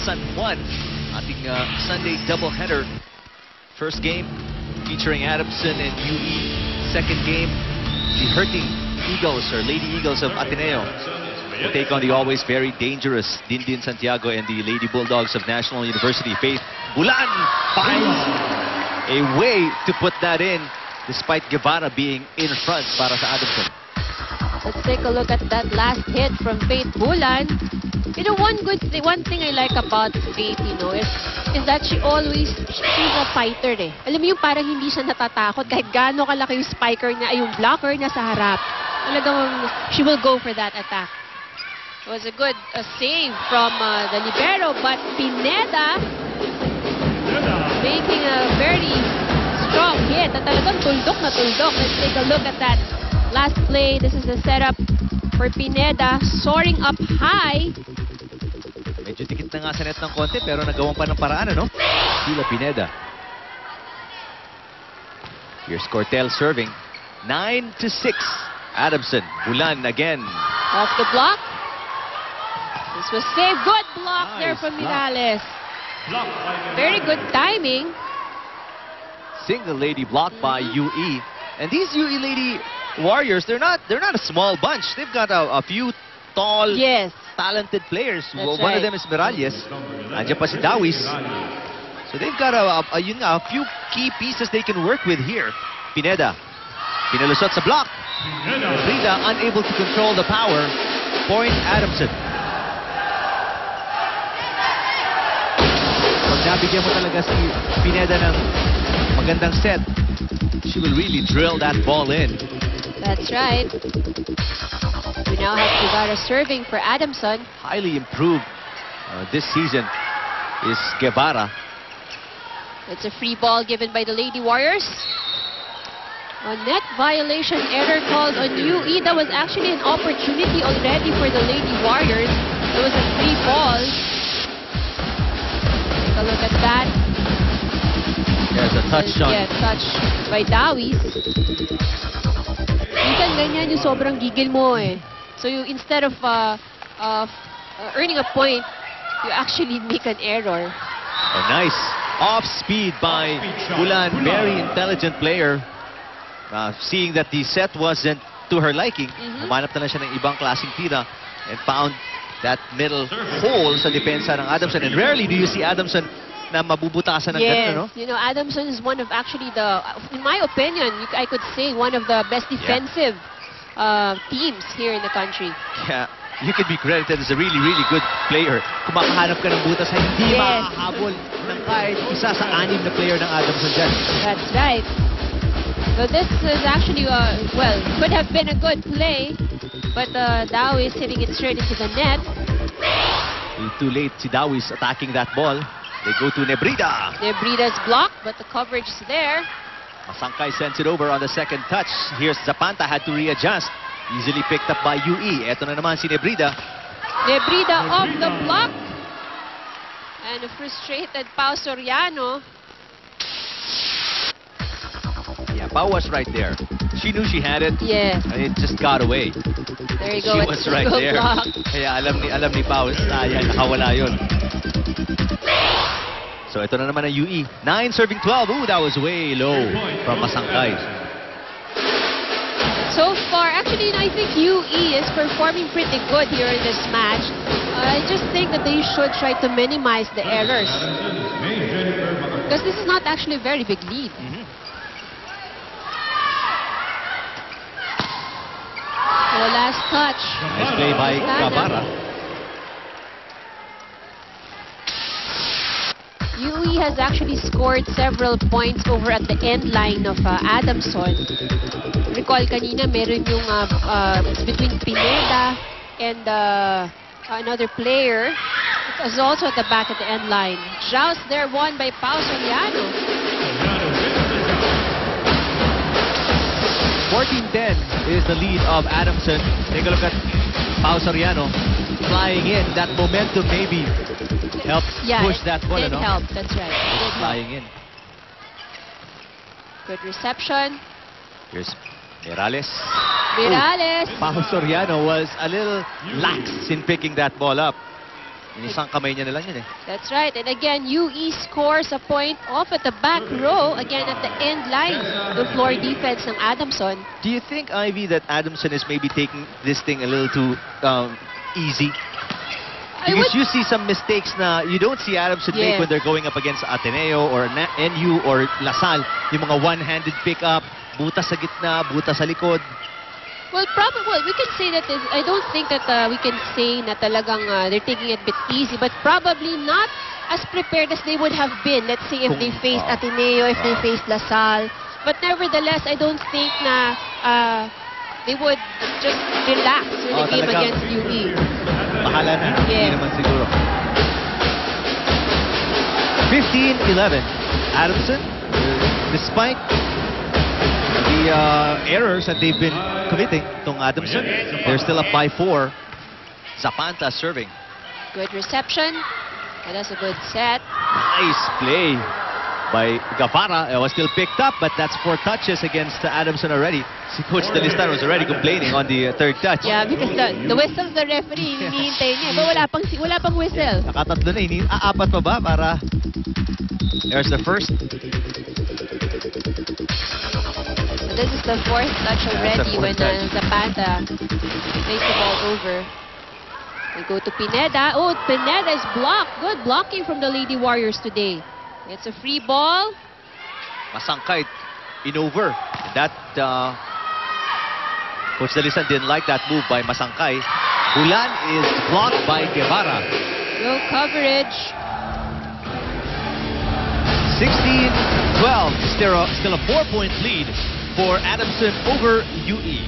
San Juan. Ating Sunday doubleheader. First game featuring Adamson and UE. Second game, the Hurting Eagles or Lady Eagles of Ateneo will take on the always very dangerous Dindin Santiago and the Lady Bulldogs of National University. Faith Bulan finds a way to put that in despite Guevara being in front para sa Adamson. Let's take a look at that last hit from Faith Bulan. You know, one thing I like about Faith, you know, is that she's a fighter eh. Alam mo yung parang hindi siya natatakot kahit gaano kalaki yung spiker niya, ay yung blocker niya sa harap. Talagang she will go for that attack. It was a good save from the libero, but Pineda making a very strong hit na talagang tuldok na tuldok. Let's take a look at that last play. This is the setup for Pineda, soaring up high. Medyo dikit na nga sa net ng konti pero nagawang pa ng paraan, ano? Sila Pineda. Here's Cortel serving. 9-6. Adamson, Bulan again. Off the block. This was saved. Good block there from block. Mirales. Very good timing. Single lady blocked by UE. And these UE Lady Warriors, they're not a small bunch. They've got a few tall, Yes. talented players. That's One of right. them is Miralles. Andiyan pa si Dawis. So they've got a few key pieces they can work with here. Pineda. Pinalusot sa block. Frida unable to control the power. Point Adamson. Pag nabigyan mo talaga si Pineda ng magandang set, she will really drill that ball in. That's right. We now have Guevara serving for Adamson. Highly improved this season is Guevara. It's a free ball given by the Lady Warriors. A net violation error called on UE. That was actually an opportunity already for the Lady Warriors. It was a free ball. Take a look at that. There's a touch on. Yeah, touch by Dawis. Minsan ganyan yung sobrang gigil mo eh. So you, instead of earning a point, you actually make an error. A nice off speed by Bulan. Very intelligent player. Seeing that the set wasn't to her liking, humanap na lang siya ng ibang klaseng tira and found that middle hole sa depensa ng Adamson. And rarely do you see Adamson na mabubutasan ng ganun, no? You know, Adamson is one of actually the, in my opinion, I could say one of the best defensive teams here in the country. Yeah, you can be credited as a really, really good player. Kung makahanap ka ng butas na hindi makahabol ng kahit isa sa 6 na player ng Adamson dyan. That's right. So this is actually, well, could have been a good play, but Dawis hitting it straight into the net. Too late si Dawis attacking that ball. They go to Nebrida. Nebrida's blocked, but the coverage is there. Masangkay sends it over on the second touch. Here's Zapanta, had to readjust. Easily picked up by UE. Eto na naman si Nebrida. Nebrida off the block. And a frustrated Pao Soriano. Yeah, Pao was right there. She knew she had it. Yes. And it just got away. There you go. She was right there. Block. Kaya alam ni Pao, sayang, nakawala yun. So ito na naman ang UE. 9 serving 12. Ooh, that was way low from Masangkay. So far, actually, I think UE is performing pretty good here in this match. I just think that they should try to minimize the errors. Because this is not actually a very big lead. So last touch. Nice play by Guevara. UE has actually scored several points over at the end line of Adamson. Recall kanina meron yung between Pineda and another player. It was also at the back at the end line. Joust there won by Pao Soriano. 14-10 is the lead of Adamson. Take a look at Pao Soriano flying in. That momentum maybe helped push that ball. It helped, that's right. It did Flying in. Good reception. Here's Mirales. Mirales. Pao Soriano was a little lax in picking that ball up. Inisang kamay niya na lang yun eh. That's right. And again, UE scores a point off at the back row. Again, at the end line, the floor defense ng Adamson. Do you think, Ivy, that Adamson is maybe taking this thing a little too easy? Because you see some mistakes na you don't see Adamson make when they're going up against Ateneo or NU or LaSalle. Yung mga one-handed pick-up, butas sa gitna, butas sa likod. Well, we can say that I don't think that we can say na talagang they're taking it a bit easy, but probably not as prepared as they would have been. Let's say if they faced Ateneo, if they faced LaSalle. But nevertheless, I don't think na they would just relax in the game against UE. Bahala na. Hindi naman siguro. 15-11. Adamson, despite the errors that they've been committing, tong Adamson, they're still up by 4. Zapanta serving. Good reception. And that's a good set. Nice play by Guevara. It was still picked up, but that's 4 touches against Adamson already. Si Coach Delistan was already complaining on the third touch. Yeah, because the whistle of the referee, hinihintay niya. But wala pang whistle. Nakatatlo na, apat pa ba para... There's the first. This is the 4th touch already when Zapata plays the ball over. We go to Pineda. Oh, Pineda is blocked. Good blocking from the Lady Warriors today. It's a free ball. Masangkay in over. That Coach Delistan didn't like that move by Masangkay. Bulan is blocked by Guevara. No coverage. 16-12. Still a 4-point lead for Adamson over UE.